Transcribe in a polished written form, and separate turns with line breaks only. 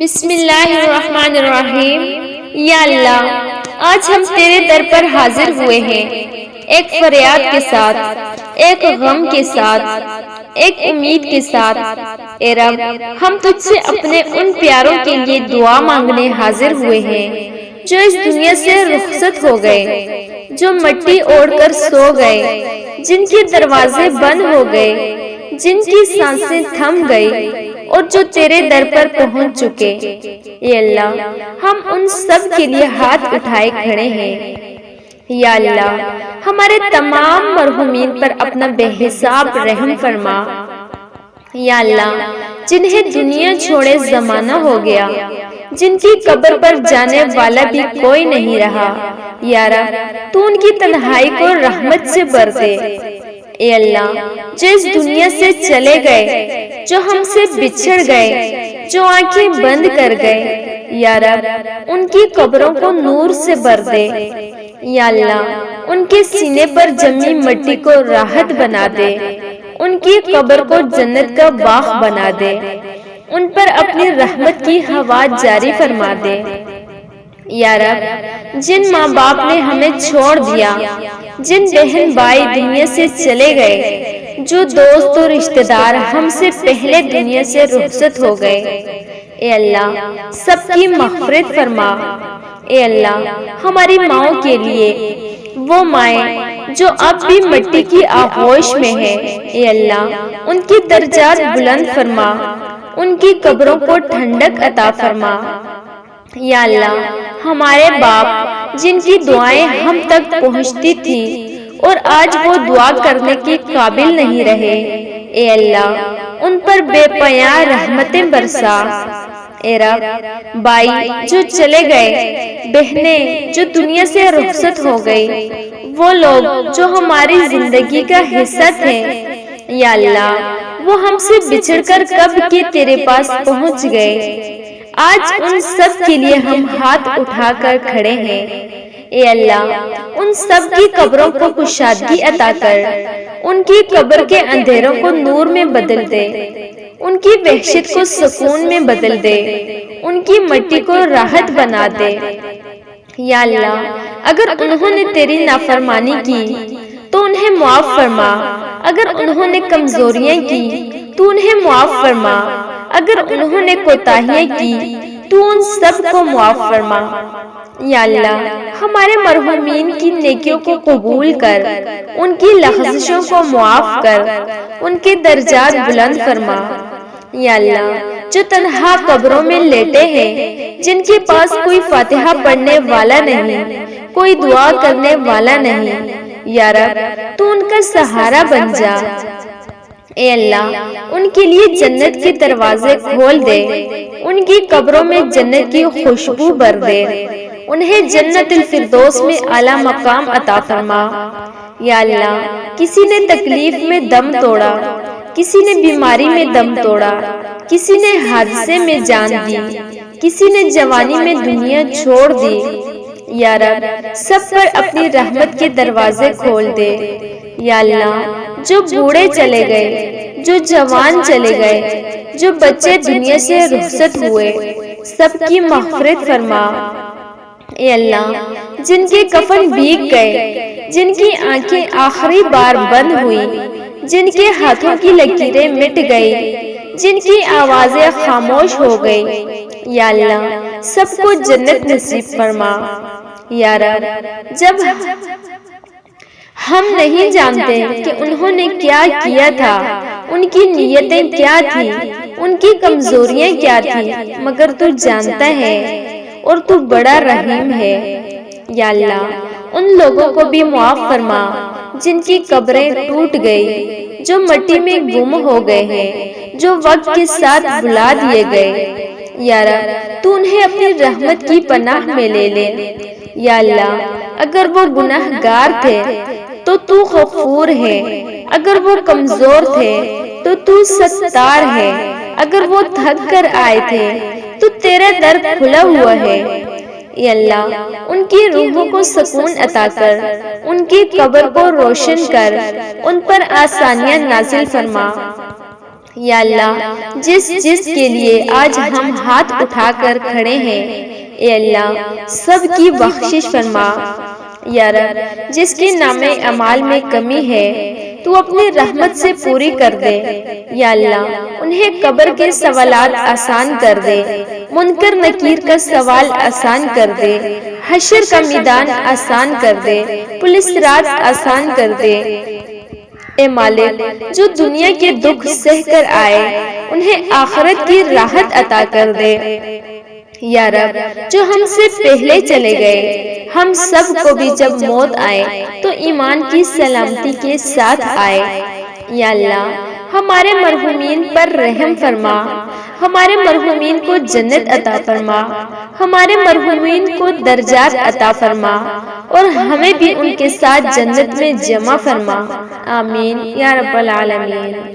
بسم اللہ الرحمن الرحیم۔ یا اللہ، آج ہم تیرے در پر حاضر ہوئے ہیں، ایک فریاد کے ساتھ، ایک غم کے ساتھ، ایک امید کے ساتھ۔ اے رب، ہم تجھ سے اپنے ان پیاروں کے لیے دعا مانگنے حاضر ہوئے ہیں جو اس دنیا سے رخصت ہو گئے، جو مٹی اوڑھ کر سو گئے، جن کے دروازے بند ہو گئے، جن کی سانسیں تھم گئی اور جو تیرے در پر پہنچ چکے۔ اے اللہ، ہم ان سب کے لیے ہاتھ اٹھائے کھڑے ہیں۔ یا اللہ، ہمارے تمام مرحومین پر اپنا بے حساب رحم فرما۔ یا اللہ، جنہیں دنیا چھوڑے زمانہ ہو گیا، جن کی قبر پر جانے والا بھی کوئی نہیں رہا، یا رب تو ان کی تنہائی کو رحمت سے بھر دے۔ اے اللہ، جو اس دنیا سے چلے گئے، جو ہم سے بچھڑ گئے، جو آنکھیں بند کر گئے، یا رب ان کی قبروں کو نور سے بھر دے۔ یا اللہ، ان کے سینے پر جمی مٹی کو راحت بنا دے، ان کی قبر کو جنت کا باغ بنا دے، ان پر اپنی رحمت کی ہوا جاری فرما دے۔ یا رب، جن ماں باپ نے ہمیں چھوڑ دیا، جن بہن بھائی دنیا سے چلے گئے، جو دوست اور رشتہ دار ہم سے پہلے دنیا سے رخصت ہو گئے، اے اللہ سب کی مغفرت فرما۔ اے اللہ، ہماری ماؤں کے لیے، وہ مائیں جو اب بھی مٹی کی آغوش میں ہیں، اے اللہ ان کی درجات بلند فرما، ان کی قبروں کو ٹھنڈک عطا فرما۔ یا اللہ، ہمارے باپ جن کی دعائیں ہم تک پہنچتی تھی اور آج وہ دعا کرنے کے قابل نہیں رہے، اے اللہ ان پر بے پناہ رحمتیں برسا۔ اے رب، بھائی جو چلے گئے، بہنیں جو دنیا سے رخصت ہو گئی، وہ لوگ جو ہماری زندگی کا حصہ تھے، یا اللہ وہ ہم سے بچھڑ کر کب کے تیرے پاس پہنچ گئے۔ آج ان سب کے لیے ہم ہاتھ اٹھا کر کھڑے ہیں۔ اے اللہ، ان سب کی قبروں کو کشادگی عطا کر، ان کی قبر کے اندھیروں کو نور میں بدل دے، ان کی وحشت کو سکون میں بدل دے، ان کی مٹی کو راحت بنا دے۔ یا اللہ، اگر انہوں نے تیری نافرمانی کی تو انہیں معاف فرما، اگر انہوں نے کمزوریاں کی تو انہیں معاف فرما، اگر انہوں نے کوتاہیاں کی تو ان سب کو معاف فرما۔ یا اللہ، ہمارے مرحومین کی نیکیوں کو قبول کر، ان کی لغزشوں کو معاف کر، ان کے درجات بلند فرما۔ یا اللہ، جو تنہا قبروں میں لیٹے ہیں، جن کے پاس کوئی فاتحہ پڑھنے والا نہیں، کوئی دعا کرنے والا نہیں، یا رب تو ان کا سہارا بن جا۔ اے اللہ، ان کے لیے جنت کے دروازے کھول دے، ان کی قبروں میں جنت کی خوشبو بھر دے، انہیں جنت الفردوس میں اعلیٰ مقام عطا فرما۔ یا اللہ، کسی نے تکلیف میں دم توڑا، کسی نے بیماری میں دم توڑا، کسی نے حادثے میں جان دی، کسی نے جوانی میں دنیا چھوڑ دی، یا رب سب پر اپنی رحمت کے دروازے کھول دے۔ یا اللہ، جو بوڑھے چلے گئے، جو جوان چلے گئے، جو بچے دنیا سے رخصت ہوئے، سب کی مغفرت فرما۔ اے اللہ، جن کے کفن بھیگ گئے، جن کی آنکھیں آخری بار بند ہوئی، جن کے ہاتھوں کی لکیریں مٹ گئی، جن کی آوازیں خاموش ہو گئی، یا اللہ سب کو جنت نصیب فرما۔ یا رب، جب ہم نہیں جانتے کہ انہوں نے کیا کیا تھا، ان کی نیتیں کیا تھی، ان کی کمزوریاں کیا تھی، مگر تو جانتا ہے اور تو بڑا رحیم ہے۔ یا اللہ، ان لوگوں کو بھی معاف فرما جن کی قبریں ٹوٹ گئی، جو مٹی میں گم ہو گئے ہیں، جو وقت کے ساتھ بھلا دیے گئے، یا رب تو انہیں اپنی رحمت کی پناہ میں لے لے۔ یا اللہ، اگر وہ گناہ گار تھے تو تو غفور ہے، اگر وہ کمزور تھے تو تو ستار ہے، اگر وہ تھک کر آئے تھے تو تیرا در کھلا ہوا ہے۔ اے اللہ، ان کی روحوں کو سکون عطا کر، ان کی قبر کو روشن کر، ان پر آسانیاں نازل فرما۔ یا اللہ جس جس کے لیے آج ہم ہاتھ اٹھا کر کھڑے ہیں، اے اللہ سب کی بخشش فرما۔ یا رب جس کے نامہ اعمال میں کمی ہے تو اپنی رحمت سے پوری کر دے۔ یا اللہ انہیں قبر کے سوالات آسان کر دے، منکر نکیر کا سوال آسان کر دے، حشر کا میدان آسان کر دے، پولیس رات آسان کر دے۔ اے مالک جو دنیا کے دکھ سہ کر آئے انہیں آخرت کی راحت عطا کر دے۔ یا رب جو ہم سے پہلے چلے گئے ہم سب کو بھی جب موت آئے تو ایمان کی سلامتی کے ساتھ آئے۔ یا اللہ ہمارے مرحومین پر رحم فرما، ہمارے مرحومین کو جنت عطا فرما، ہمارے مرحومین کو درجات عطا فرما اور ہمیں بھی ان کے ساتھ جنت میں جمع فرما۔ آمین یا رب العالمین۔